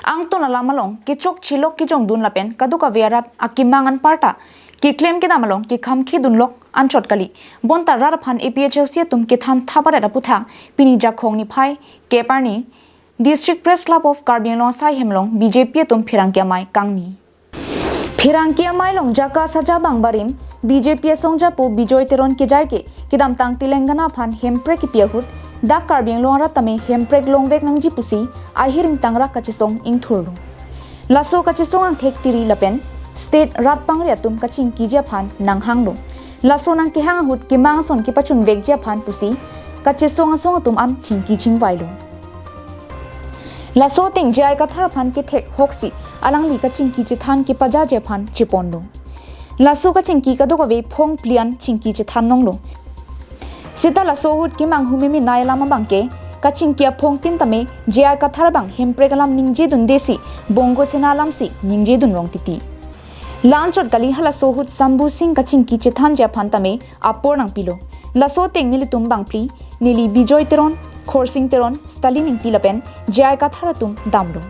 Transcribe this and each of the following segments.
ang to na lamalong ki chok chilok ki jong dun lapen kaduka verat akimangan parta ki claim ki damalong ki kham khi dunlok anchot kali bonta raraphan APHLC tum kethan thapare aphuthak pini jakhong ni phai keparni District Press Club of Karbinlong Sai Hemlong BJP tum phirangkia mai kangni phirangkia mai long jaka saja bangbarim BJP songja pu bijoy teron ki jaike kidam tang Telangana phan hempre ki piahut dak Karbinlong ra tame hemprek longvek nangji pusi ahiring tangra kachisong ingthurlu laso kachisong ang thek tiri lapen state rat pangria tum kaching kijia phan nanghanglu laso nang ki hang hut ki mangson ki pachun vekjia phan pusi kachisong asong tum an chingki chingwailu laso ting jai ka thar phan ki thek hoksi alang li ka chingki chi than ki paja je phan chiponlu laso ka chingki ka doka ve phong plian chingki chi than nonglu sita laso hut ki mang humimi nai lama bangke ka chingki a phong tin tame jai ka thar bang hempre kalam ningje dun desi bongo sena lam si ningje dun rong titi lanchot gali hala so hut sambu sing ka chingki chi than ja phan tame apor nang pilo laso teng nili tumbang pli nili bijoy teron khorsing teron stalin intilapen jai ka tharatum damlo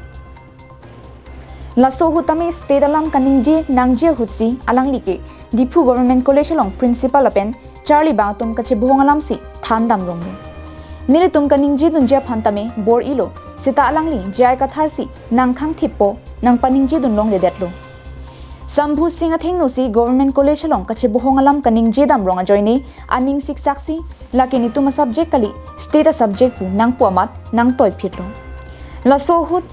laso hutame state alam kaningje nangje hutsi alanglike dipu government college long principal apen charlie bangtum kache bhongalam si than damrong nilitum kaningje dunja phantame bor ilo sita alangli jai ka tharsi nangkhang thippo nang paningje dunlong ledetlo Sambhu Singh Athengnu si government college long kache bohongalam kaning jedam ronga joini aning siksaksi lakini tuma subject kali state subject pu nang puamat nang toy phitlo laso hut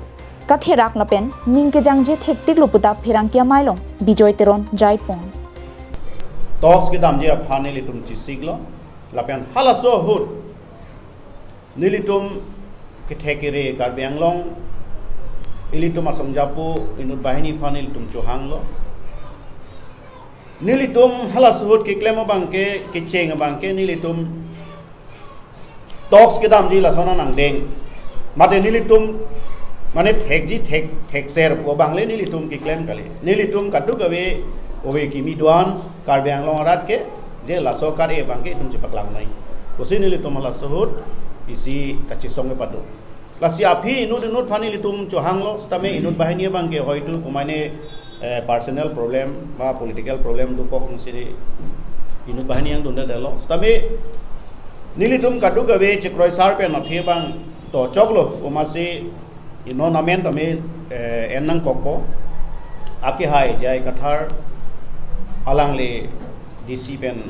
katherak lapen ning ke jangje thektik luputa phirangkia mailong bijoy teron jaipong tox ke damje aphane litum chi siglo lapen halaso hut nilitum ke thekere karbianglong ilitum asongjapu inut bahini phane litum chuhanglo nilitum halasut ki klema bangke ki cheng bangke nilitum tox ke damji la sona nang deng mate nilitum mane thekji thek ser po bangle nilitum ki klem kali nilitum kadu gawe owe ki midwan karbyang long rat ke je la so kare bangke tum chipaklang nai kosi nilitum halasut isi kachisong me padu la siapi inut phani litum chuhanglo stame inut bahini bangke hoitu kumaine personal problem ba political problem du ko sini inu bahani yang dunda dalo stame nilitum kadu gawe chikroi sar pe na phe bang to choklo umasi ino namen tame enang kokpo aki hai jai kathar alangli dc pen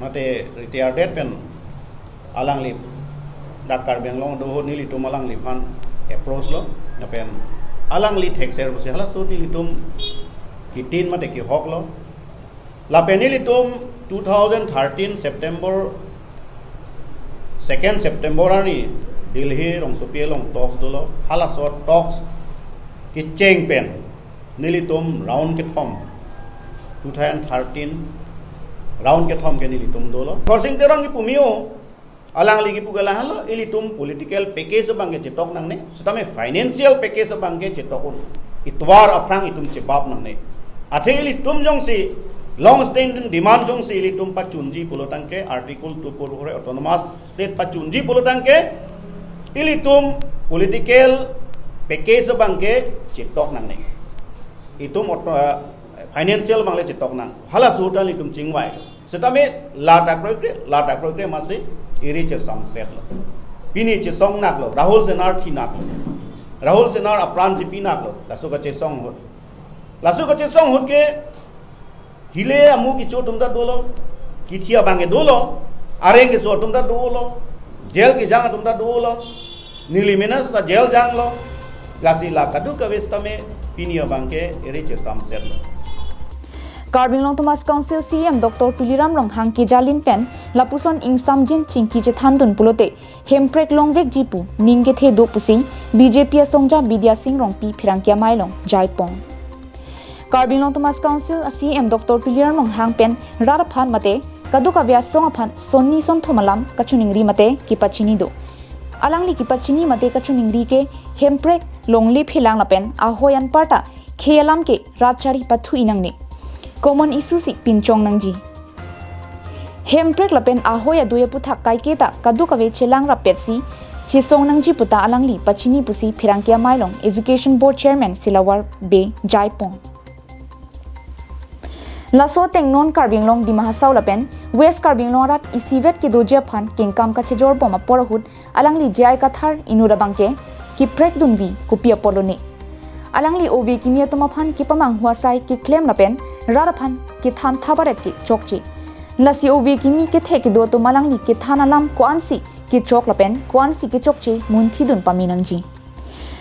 mate retired pen alangli dakar benglong do nilitum alangli phan approach lo na pen alangli thekser bose hala so nilitum kitin mate ki hoklo la penilitum 2013 September 2nd September ani Delhi rong sopielong talks dolo hala so talks ki cheng pen nilitum round ke thom 2013 round ke thom ke nilitum dolo crossing terang ki pumio alang ligi pugala halo ilitum political package bangge chetok nangne sutame financial package bangge chetokun itwar aprang itum chebab nangne atheli tum jong si long standing demand jong si ilitum pachunji pulotangke article 2 purore autonomous state pachunji pulotangke ilitum political package bangge chetok nangne itum financial bangle chetok nang hala sutal itum chingwai sutame lata progre masi iri che samset lo pini che song nak lo rahul senar thi nak lo rahul senar apran ji pinak lo lasu ka che song hot ke hile amu ki cho tumda dolo ki thia bange dolo areng ke so tumda dolo jail ki jang tumda dolo nili menas ta jail jang lo lasi la kadu ka vestame pini bangke iri che samset lo Karbinlong Thomas Council CM Dr. Tuliram Rong Hang ki jalin pen lapuson ing samjin chingki che thandun pulote hemprek longvek jipu ningge the do pusi BJP songja Vidya Singh Rong pi phirangkia mailong jaipong Karbinlong Thomas Council CM Dr. Tuliram Rong Hang pen raraphan mate kaduka vya song aphan sonni son thomalam kachuning ri mate ki pachini do alangli ki pachini mate kachuning ri ke hemprek longli philang lapen ahoyan parta khelam ke ratchari pathu inangni common issue si pinchong nangji hemprek lapen ahoya duya puthak kai keta kadu kawe chelang rapet si Chisong nang jiputa alangli pachini pusi phirangkia mailong Education Board Chairman Silawar Be Jaipong. Laso teng non Karbinglong di Mahasau lapen West Karbinglong rat isivet ki doje phan kingkam ka chejor boma porahut alangli jai kathar inura bangke ki prek dunvi kupia polone. Alangli obi ki miatoma phan ki pamang huasai ki claim lapen raraphan ki than thabaret ki chokchi. Lasi obi ki mi ke the ki do to malangli ki than alam ko ansi ki chok lapen ko ansi ki chokchi mun thidun paminangji.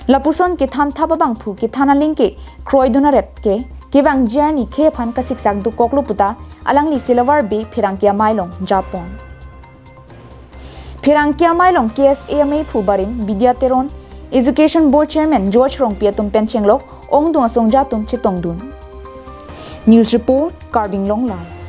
Lapuson ki than thababang phu ki than alingke kroidunaret ke Kibang journey ke phan ka siksak du koklu puta alangli Silawar Be phirangkia mailong Japon. Phirangkia mailong KSAMA phubarin Bidyateron Education Board Chairman George Rongpia tum penchenglok ong dung asong jatum chitong dun. News report Karbinglong Live.